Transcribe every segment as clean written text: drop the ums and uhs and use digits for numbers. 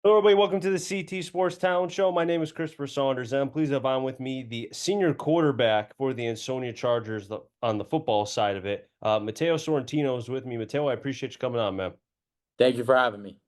Hello, everybody. Welcome to the CT Sports Town Show. My name is Christopher Saunders, and I'm pleased to have on with me the senior quarterback for the Ansonia Chargers on the football side of it. Matteo Sorrentino is with me. Matteo, I appreciate you coming on, man. Thank you for having me.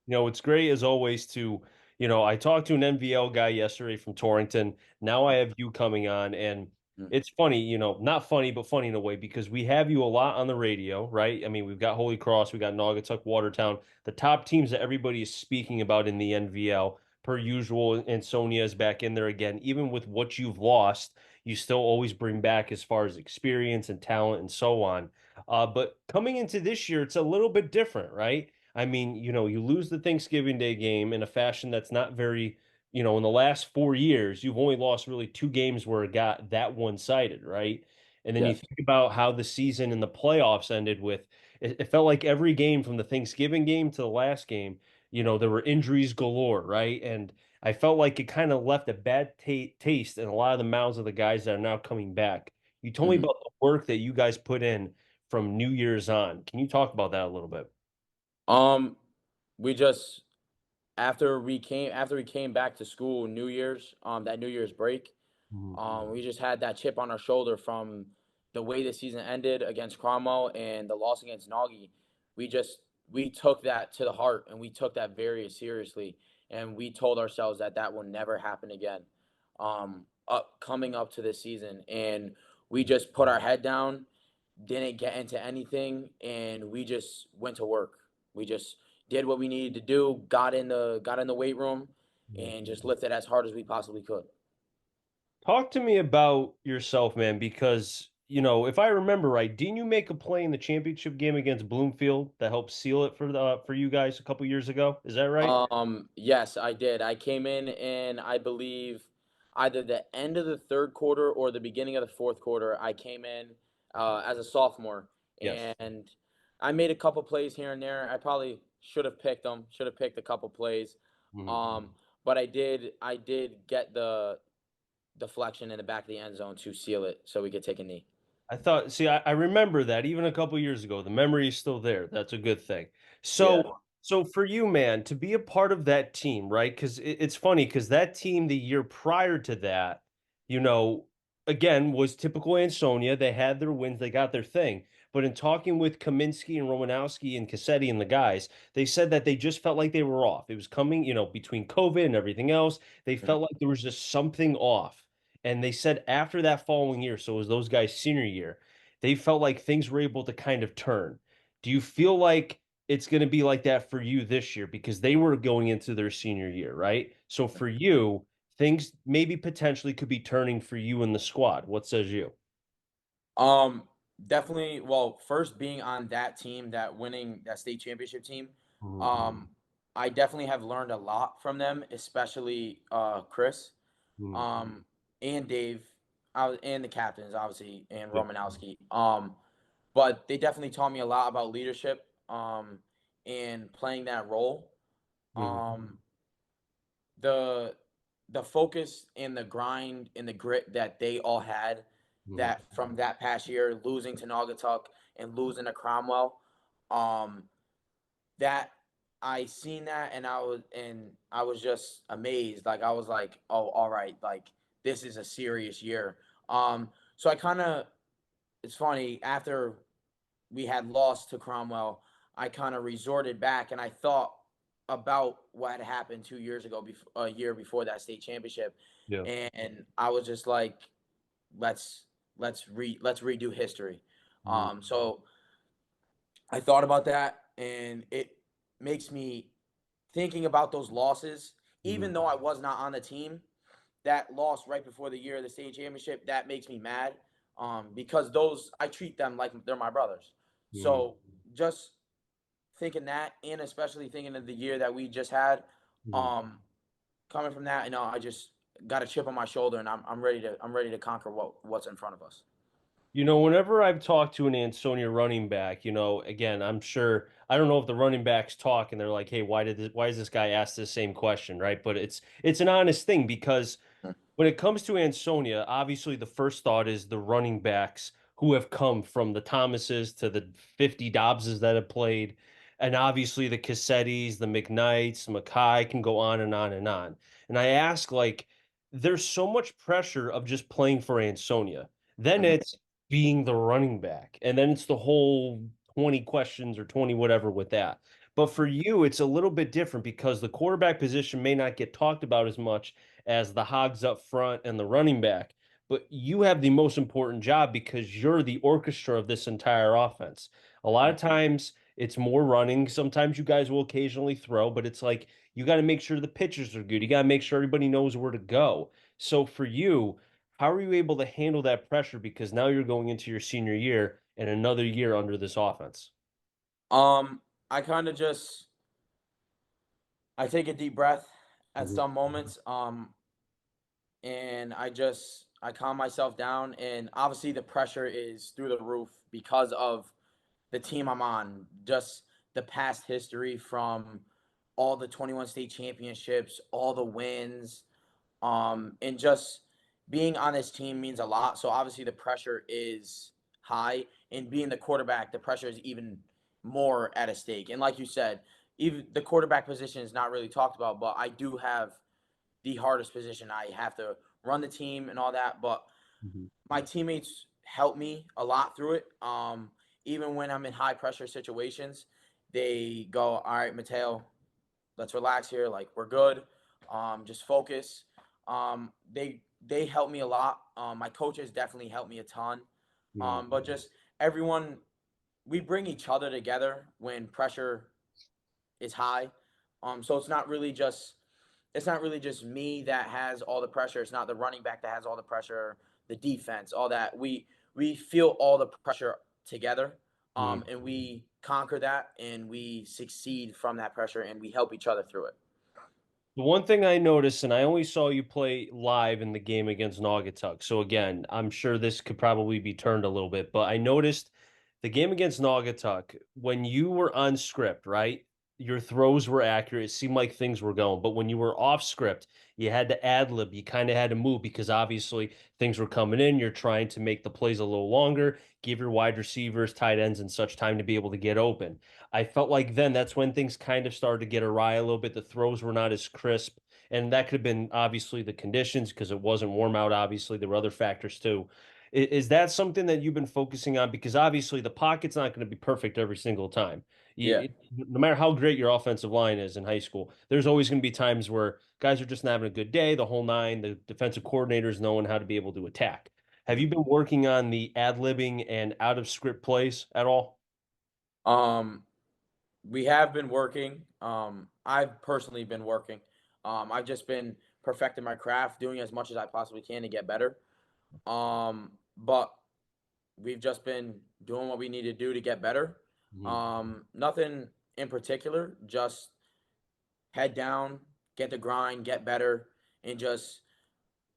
It's great as always I talked to an NVL guy yesterday from Torrington. Now I have you coming on, and Mm. it's funny, not funny, but funny in a way because we have you a lot on the radio, right? I mean, we've got Holy Cross, we got Naugatuck, Watertown, the top teams that everybody is speaking about in the NVL, per usual, and Sonia is back in there again. Even with what you've lost, you still always bring back as far as experience and talent and so on. But coming into this year, it's a little bit different, right? I mean, you lose the Thanksgiving Day game in a fashion that's not very, in the last 4 years, you've only lost really two games where it got that one-sided, right? And then you Yes. think about how the season and the playoffs ended with it felt like every game from the Thanksgiving game to the last game, there were injuries galore, right? And I felt like it kind of left a bad ta taste in a lot of the mouths of the guys that are now coming back. You told me Mhm. about the work that you guys put in from New Year's on. Can you talk about that a little bit? Um, we just after we came back to school New Year's, that New Year's break, Mhm. we just had that chip on our shoulder from the way the season ended against Cromwell and the loss against Nagy. We took that to the heart and we took that very seriously, and we told ourselves that that will never happen again. Coming up to this season, and we just put our head down, didn't get into anything, and we just went to work. We just did what we needed to do, got in the weight room, and just lifted as hard as we possibly could. Talk to me about yourself, man, because, if I remember right, didn't you make a play in the championship game against Bloomfield that helped seal it for you guys a couple years ago? Is that right? Yes, I did. I came in I believe either the end of the third quarter or the beginning of the fourth quarter. I came in as a sophomore, Yes. and I made a couple plays here and there. I probably should have picked them. Should have picked a couple plays. Mhm. But I did get the deflection in the back of the end zone to seal it, so we could take a knee. I remember that even a couple years ago. The memory is still there. That's a good thing. Yeah. So for you, man, to be a part of that team, right? Because it's funny because that team the year prior to that, you know, again, was typical Ansonia. They had their wins, they got their thing. But in talking with Kaminsky and Romanowski and Cassetti and the guys, they said that they just felt like they were off. It was coming, between COVID and everything else. They Mhm. felt like there was just something off. And they said after that following year, so it was those guys' senior year, they felt like things were able to kind of turn. Do you feel like it's going to be like that for you this year? Because they were going into their senior year, right? So for you, things maybe potentially could be turning for you in the squad. What says you? Um, Definitely. Well, first being on that team, that winning that state championship team, Mhm. um, I definitely have learned a lot from them, especially Chris, Mhm. um, and Dave, and the captains, obviously, and Yeah. Romanowski. But they definitely taught me a lot about leadership, and playing that role. Mhm. Um, the the focus and the grind and the grit that they all had, Mhm. that from that past year, losing to Naugatuck and losing to Cromwell, um, that I seen that, and I was just amazed. Like, I was like, oh, all right, like, this is a serious year. So I kind of, it's funny, after we had lost to Cromwell, I kind of resorted back and I thought about what had happened 2 years ago, a year before that state championship, Yeah. and I was just like, let's redo history. Mhm. So I thought about that, and it makes me thinking about those losses, Mhm. even though I was not on the team. That loss right before the year of the state championship, that makes me mad, because those, I treat them like they're my brothers. Mhm. So just thinking that, and especially thinking of the year that we just had, Mhm. um, coming from that, I just got a chip on my shoulder, and I'm ready to conquer what's in front of us. Whenever I've talked to an Ansonia running back, again, I'm sure I don't know if the running backs talk and they're like, "Hey, why is this guy ask this same question?" Right? But it's an honest thing because Mm. when it comes to Ansonia, obviously the first thought is the running backs who have come from the Thomases to the 50 Dobbses that have played. And obviously the Cassettis, the McKnights, Mackay can go on and on and on. And I ask, like, there's so much pressure of just playing for Ansonia. Then Mhm. it's being the running back. And then it's the whole 20 questions or 20 whatever with that. But for you, it's a little bit different because the quarterback position may not get talked about as much as the hogs up front and the running back. But you have the most important job because you're the orchestra of this entire offense. A lot of times it's more running. Sometimes you guys will occasionally throw, but it's like you got to make sure the pitchers are good. You got to make sure everybody knows where to go. So for you, how are you able to handle that pressure? Because now you're going into your senior year and another year under this offense. I kind of just I take a deep breath at Mhm. some moments, and I calm myself down. And obviously, the pressure is through the roof because of the team I'm on. Just the past history from all the 21 state championships, all the wins, and just being on this team means a lot. So obviously, the pressure is high, and being the quarterback, the pressure is even more at a stake. And like you said, even the quarterback position is not really talked about, but I do have the hardest position. I have to run the team and all that, but Mhm. my teammates help me a lot through it. Even when I'm in high pressure situations, they go, "All right, Mateo, let's relax here. Like we're good. Just focus." They help me a lot. My coaches definitely help me a ton. Mhm. But just everyone, we bring each other together when pressure is high. So it's not really just me that has all the pressure. It's not the running back that has all the pressure, the defense, all that. We feel all the pressure together. Mhm. And we conquer that and we succeed from that pressure and we help each other through it. The one thing I noticed, and I only saw you play live in the game against Naugatuck. So again, I'm sure this could probably be turned a little bit, but I noticed the game against Naugatuck, when you were on script, right? Your throws were accurate. It seemed like things were going. But when you were off script, you had to ad lib. You kind of had to move because obviously things were coming in. You're trying to make the plays a little longer, give your wide receivers, tight ends, and such time to be able to get open. I felt like then that's when things kind of started to get awry a little bit. The throws were not as crisp, and that could have been obviously the conditions because it wasn't warm out. Obviously, there were other factors too. Is that something that you've been focusing on? Because obviously the pocket's not going to be perfect every single time. Yeah. No matter how great your offensive line is in high school, there's always going to be times where guys are just not having a good day, the whole nine, the defensive coordinators knowing how to be able to attack. Have you Mhm. been working on the ad-libbing and out of script plays at all? Um, we have been working. I've personally been working. I've just been perfecting my craft, doing as much as I possibly can to get better. But we've just been doing what we need to do to get better. Mhm. Nothing in particular, just head down, get the grind, get better, and just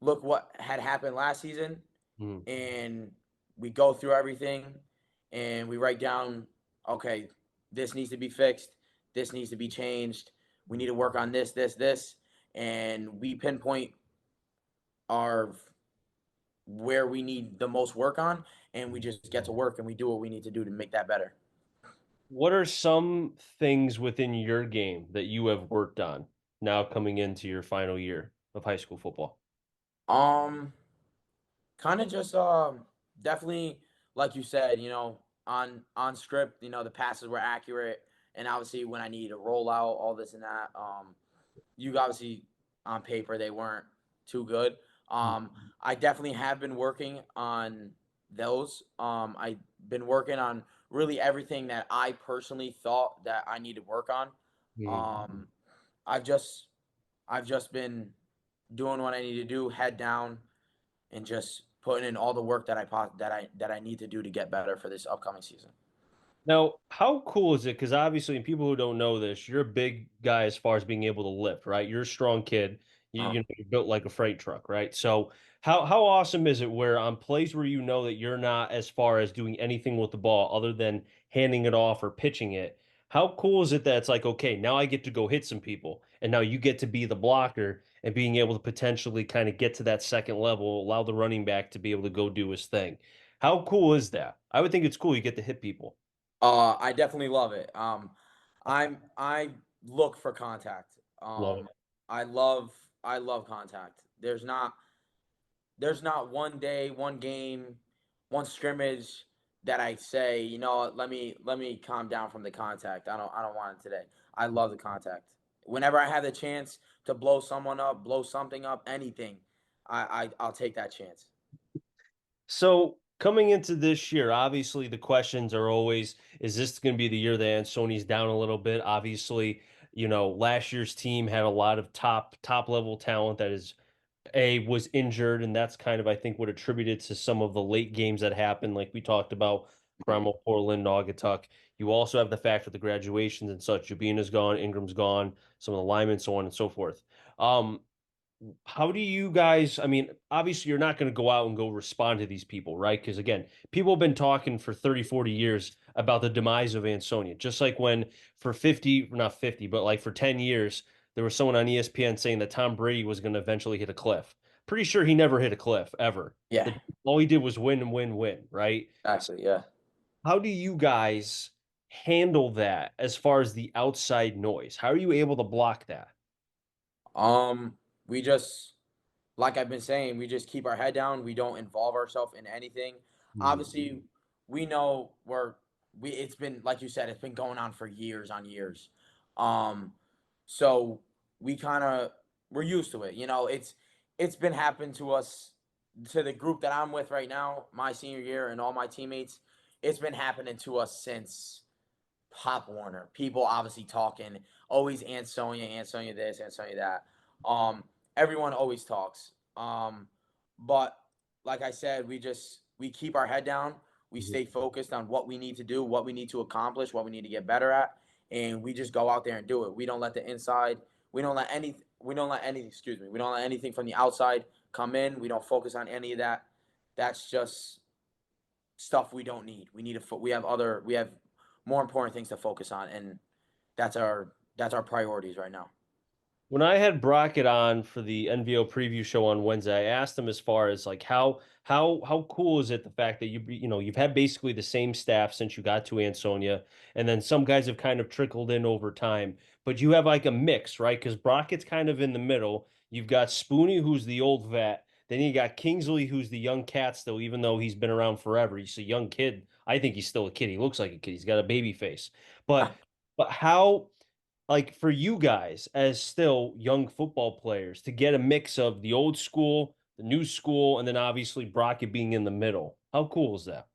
look what had happened last season. Mhm. And we go through everything and we write down, okay, this needs to be fixed, this needs to be changed, we need to work on this, and we pinpoint our where we need the most work on, and we just get to work and we do what we need to do to make that better. What are some things within your game that you have worked on now coming into your final year of high school football? Um, Kind of just definitely like you said, on script, the passes were accurate, and obviously when I need to roll out all this and that, you obviously on paper they weren't too good. I definitely have been working on those. I've been working on really everything that I personally thought that I need to work on. Mhm. Um, I've just I've just been doing what I need to do, head down, and just putting in all the work that I need to do to get better for this upcoming season. Now, how cool is it? Because obviously, and people who don't know this, you're a big guy as far as being able to lift, right? You're a strong kid. Uh, You're built like a freight truck, right? So, how awesome is it where on plays where you know that you're not as far as doing anything with the ball other than handing it off or pitching it? How cool is it that it's like, okay, now I get to go hit some people, and now you get to be the blocker and being able to potentially kind of get to that second level, allow the running back to be able to go do his thing. How cool is that? I would think it's cool. You get to hit people. I definitely love it. I look for contact. Love it. I love I love contact. There's not one day, one game, one scrimmage that I say, you know what, let me calm down from the contact. I don't want it today. I love the contact. Whenever I have the chance to blow someone up, blow something up, anything, I'll take that chance. So coming into this year, obviously the questions are always, is this going to be the year that Ansoni's down a little bit? Obviously, last year's team had a lot of top level talent that is was injured, and that's kind of I think what attributed to some of the late games that happened, like we talked about, Mhm. Cromwell, Portland, Naugatuck. You also have the fact with the graduations and such. Jabina's gone, Ingram's gone, some of the linemen, so on and so forth. Um, how do you guys, I mean, obviously you're not going to go out and go respond to these people, right? Because again, people have been talking for 30, 40 years about the demise of Ansonia. Just like when for 50, not 50, but like for 10 years, there was someone on ESPN saying that Tom Brady was going to eventually hit a cliff. Pretty sure he never hit a cliff ever. Yeah, The, all he did was win and win, win, right? So actually, yeah. how do you guys handle that as far as the outside noise? How are you able to block that? We just like I've been saying, we just keep our head down. We don't involve ourselves in anything. Obviously, we know we it's been like you said, it's been going on for years on years. Um, so we kind of we're used to it. You know, it's been happening to us to the group that I'm with right now, my senior year, and all my teammates. It's been happening to us since Pop Warner. People obviously talking, always Ansonia, Ansonia this, Ansonia that. Everyone always talks. But like I said, we keep our head down. We Mhm. stay focused on what we need to do, what we need to accomplish, what we need to get better at, and we just go out there and do it. We don't let the inside, we don't let anything from the outside come in. We don't focus on any of that. That's just stuff we don't need. We have more important things to focus on, and that's our priorities right now. When I had Brockett on for the NVO preview show on Wednesday, I asked him as far as like how cool is it the fact that you've had basically the same staff since you got to Ansonia, and then some guys have kind of trickled in over time, but you have like a mix, right? Because Brockett's kind of in the middle. You've got Spoonie, who's the old vet. Then you got Kingsley, who's the young cat still, even though he's been around forever. He's a young kid. I think he's still a kid. He looks like a kid. He's got a baby face. But but how like for you guys as still young football players to get a mix of the old school, the new school, and then obviously Brockett being in the middle. How cool is that?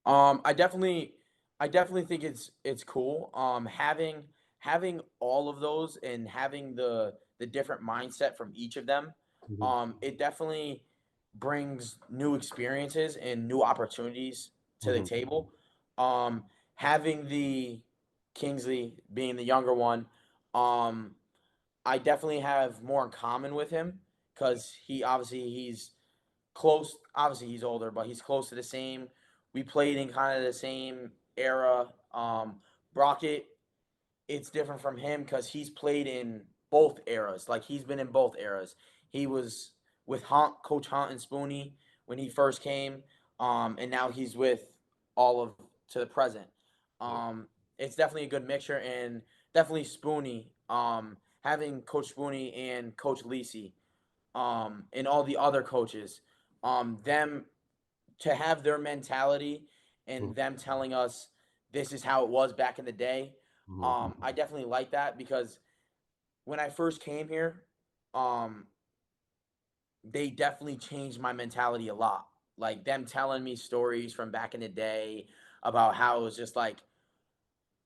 Um, I definitely, I definitely think it's cool. Having all of those and having the different mindset from each of them, Mhm, it definitely brings new experiences and new opportunities to the mhm, table. Having the Kingsley being the younger one, um, I definitely have more in common with him because he's close. Obviously, he's older, but he's close to the same. We played in kind of the same era. Brockett, it's different from him because he's played in both eras. Like he's been in both eras. He was with Coach Hunt and Spoonie when he first came, and now he's with all of to the present. yeah, It's definitely a good mixture, and definitely Spoonie. Having Coach Spoonie and Coach Lisi, and all the other coaches, them to have their mentality mhm, and them telling us this is how it was back in the day. mhm. I definitely like that because when I first came here, um, they definitely changed my mentality a lot. Like them telling me stories from back in the day about how it was just like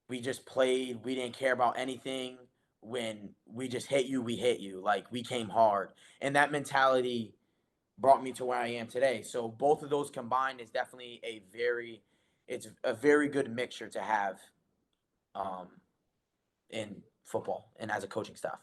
we just played, we didn't care about anything. When we just hit you, we hit you. Like we came hard. And that mentality brought me to where I am today. So both of those combined is definitely it's a very good mixture to have um, in football and as a coaching staff.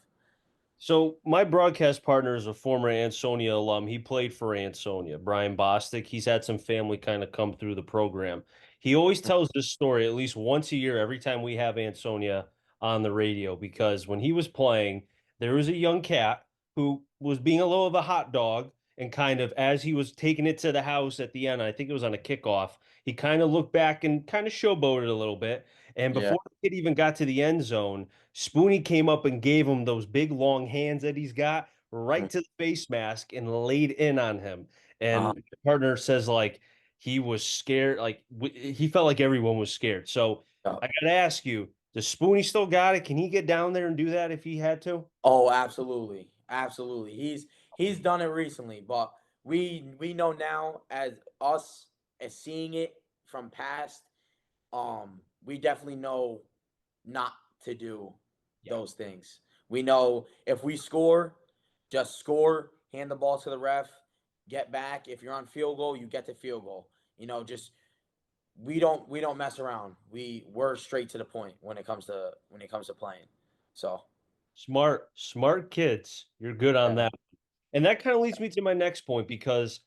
So my broadcast partner is a former Ansonia alum. He played for Ansonia, Brian Bostic. He's had some family kind of come through the program. He always tells this story at least once a year, every time we have Ansonia on the radio, because when he was playing, there was a young cat who was being a little of a hot dog. And kind of as he was taking it to the house at the end, I think it was on a kickoff, he kind of looked back and kind of showboated a little bit. And Yeah. before the kid even got to the end zone, Spoonie came up and gave him those big long hands that he's got right Mhm. to the face mask and laid in on him. Uh-huh. And the partner says like he was scared, like he felt like everyone was scared. So Yeah. I got to ask you, does Spoonie still got it? Can he get down there and do that if he had to? Oh, absolutely. Absolutely. He's done it recently, but we know now as us as seeing it from past, we definitely know not to do Yeah. those things. We know if we score, just score, hand the ball to the ref, get back. If you're on field goal, you get the field goal. Just we don't mess around. We're straight to the point when it comes to playing. So, Smart, smart kids. You're good on yeah. that. And that kind of leads me to my next point because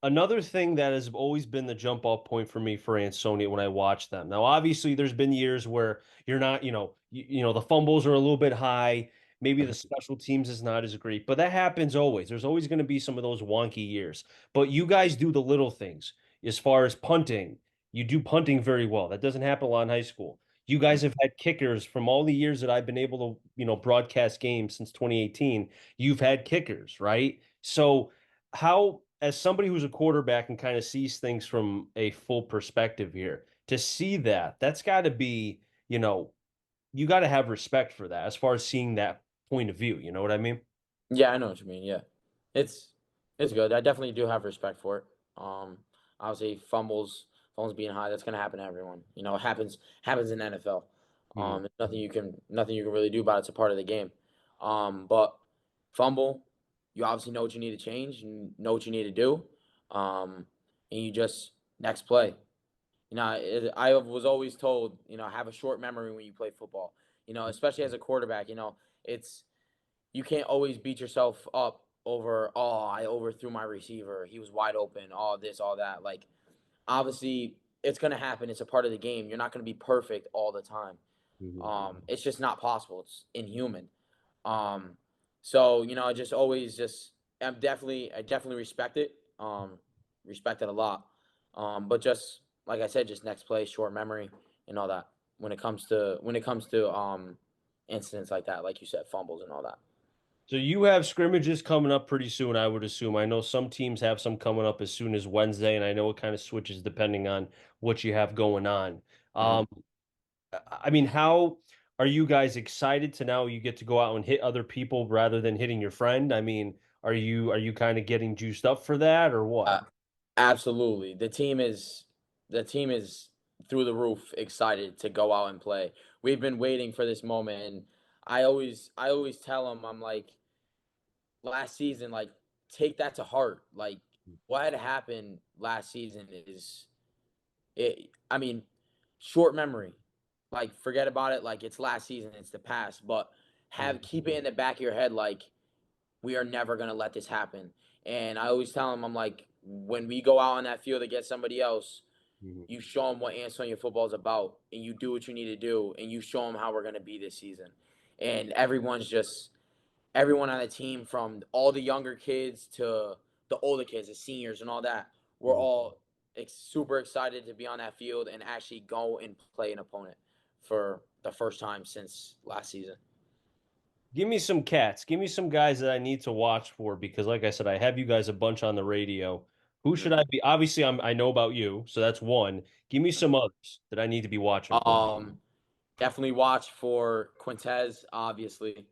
another thing that has always been the jump off point for me for Ansonia when I watch them. Now, obviously, there's been years where you're not, the fumbles are a little bit high. Maybe the special teams is not as great, but that happens always. There's always going to be some of those wonky years. But you guys do the little things as far as punting. You do punting very well. That doesn't happen a lot in high school. You guys have had kickers from all the years that I've been able to, broadcast games since 2018. You've had kickers, right? So how, as somebody who's a quarterback and kind of sees things from a full perspective here, to see that, that's got to be, you got to have respect for that as far as seeing that point of view. You know what I mean? Yeah, I know what you mean. Yeah. It's it's good. I definitely do have respect for it. Um, Obviously fumbles being high, that's gonna happen to everyone. It happens in the NFL. Mhm. Nothing you can really do about it. It's a part of the game. But fumble, you obviously know what you need to change and know what you need to do. And you just next play. I was always told, have a short memory when you play football. Especially as a quarterback, it's you can't always beat yourself up over, oh, I overthrew my receiver. He was wide open, all this, all that. Like, obviously, it's going to happen. It's a part of the game. You're not going to be perfect all the time. Mhm. It's just not possible. It's inhuman. Um, so, I just always just, I definitely respect it a lot. But just, like I said, just next play, short memory, and all that when it comes to incidents like that, like you said, fumbles and all that. So you have scrimmages coming up pretty soon, I would assume. I know some teams have some coming up as soon as Wednesday, and I know it kind of switches depending on what you have going on. Mhm. Um, I mean, how are you guys excited to now you get to go out and hit other people rather than hitting your friend? I mean, are you kind of getting juiced up for that or what? Uh, Absolutely. The team is through the roof excited to go out and play. We've been waiting for this moment, and I always tell them, I'm like, last season, like, take that to heart. Like, what had happened last season is it. I mean, short memory. Like, forget about it. Like, it's last season. It's the past. But keep it in the back of your head. Like, we are never gonna let this happen. And I always tell them, I'm like, when we go out on that field against somebody else, Mhm. you show them what Ansonia football is about, and you do what you need to do, and you show them how we're gonna be this season. And everyone on the team, from all the younger kids to the older kids, the seniors, and all that, we're Mhm. all super excited to be on that field and actually go and play an opponent for the first time since last season. Give me some cats. Give me some guys that I need to watch for because, like I said, I have you guys a bunch on the radio. Who should Mhm. I be? Obviously, I know about you, so that's one. Give me some others that I need to be watching for. Definitely watch for Quintez, obviously.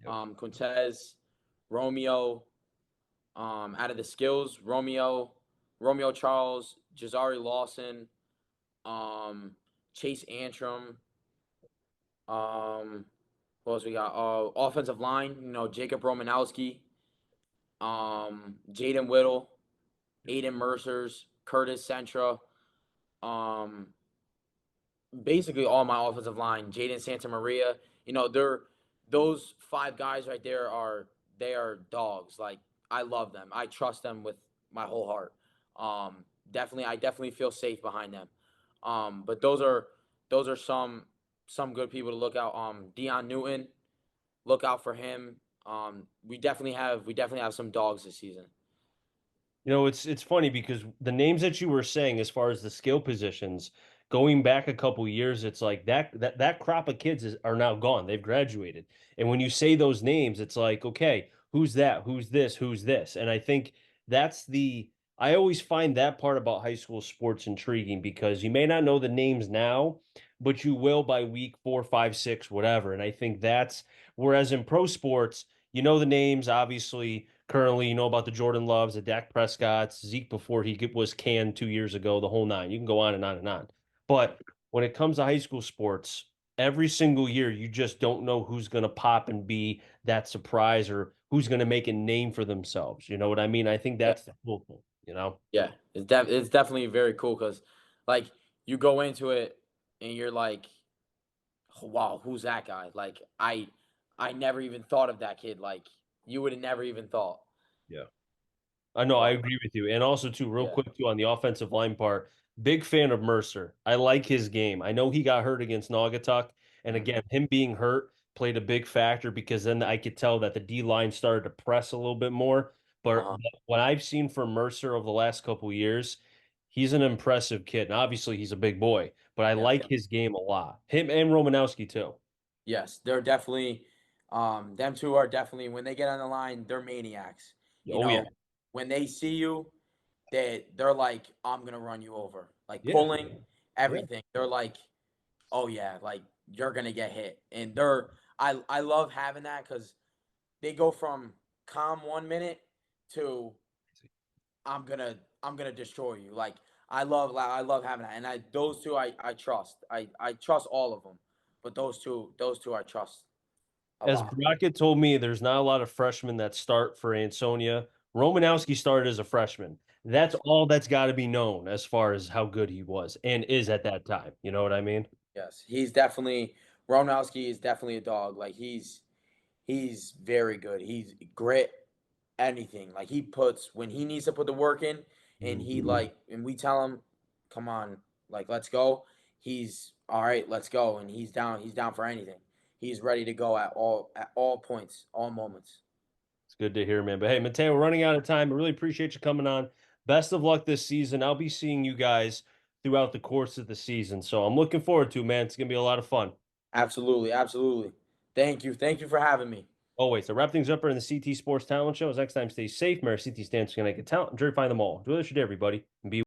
Yep. Quintez, Romeo, out of the skills, Romeo Charles, Jazari Lawson, um, Chase Antrim. What else we got? Offensive line, Jacob Romanowski, Jaden Whittle, Aiden Mercers, Curtis Centra, um, basically all my offensive line, Jaden Santa Maria. They're those five guys right there they are dogs. Like, I love them. I trust them with my whole heart. I definitely feel safe behind them. But those are some good people to look out. Dion Newton, look out for him. We definitely have some dogs this season. It's funny because the names that you were saying as far as the skill positions, going back a couple years, it's like that crop of kids are now gone. They've graduated. And when you say those names, it's like, okay, who's that? Who's this? Who's this? And I think that's the I always find that part about high school sports intriguing because you may not know the names now, but you will by week 4, 5, 6, whatever. And I think that's whereas in pro sports, you know the names, obviously. Currently, you know about the Jordan Loves, the Dak Prescotts, Zeke before was canned 2 years ago, the whole nine. You can go on and on and on. But when it comes to high school sports, every single year, you just don't know who's going to pop and be that surprise or who's going to make a name for themselves. You know what I mean? I think Yeah, that's the cool thing, you know? yeah, it's definitely very cool because, like, you go into it and you're like, "Oh, wow, who's that guy?" Like, I never even thought of that kid. Like, you would have never even thought. Yeah. I know, I But agree with you. And also, too, real yeah, quick, too, on the offensive line part, big fan of Mercer. I like his game. I know he got hurt against Naugatuck. And mhm, again, him being hurt played a big factor because then I could tell that the D line started to press a little bit more. But uh-huh, what I've seen from Mercer over the last couple of years, he's an impressive kid. And obviously, he's a big boy, but I yeah, like his game a lot. Him and Romanowski, too. yes, they're definitely, them two are definitely when they get on the line, they're maniacs. You Oh, yeah. know, when they see you, they're like, "I'm gonna run you over," like Yeah. pulling Yeah. everything. They're like, "Oh yeah, like you're gonna get hit," and they're I love having that because they go from calm 1 minute to I'm gonna destroy you. Like I love having that, and I those two I trust. I trust all of them, but those two I trust a As lot. Brockett told me, there's not a lot of freshmen that start for Ansonia. Romanowski started as a freshman. That's Yes, all that's got to be known as far as how good he was and is at that time. You know what I mean? yes, he's definitely Ronowski is definitely a dog. Like he's very good. He's grit, anything. Like he puts when he needs to put the work in, and he Mhm. like, and we tell him, "Come on, like let's go." He's all right. Let's go, and he's down. He's down for anything. He's ready to go at all points, all moments. It's good to hear, man. But hey, Matteo, we're running out of time. I really appreciate you coming on. Best of luck this season. I'll be seeing you guys throughout the course of the season. So I'm looking forward to it, man. It's going to be a lot of fun. Absolutely, absolutely. Thank you for having me. Always. To wrap things up here in the CT Sports Talent Show. As next time, stay safe. Mary CT stands to connect talent. Enjoy find them all. Enjoy this your day, everybody. And be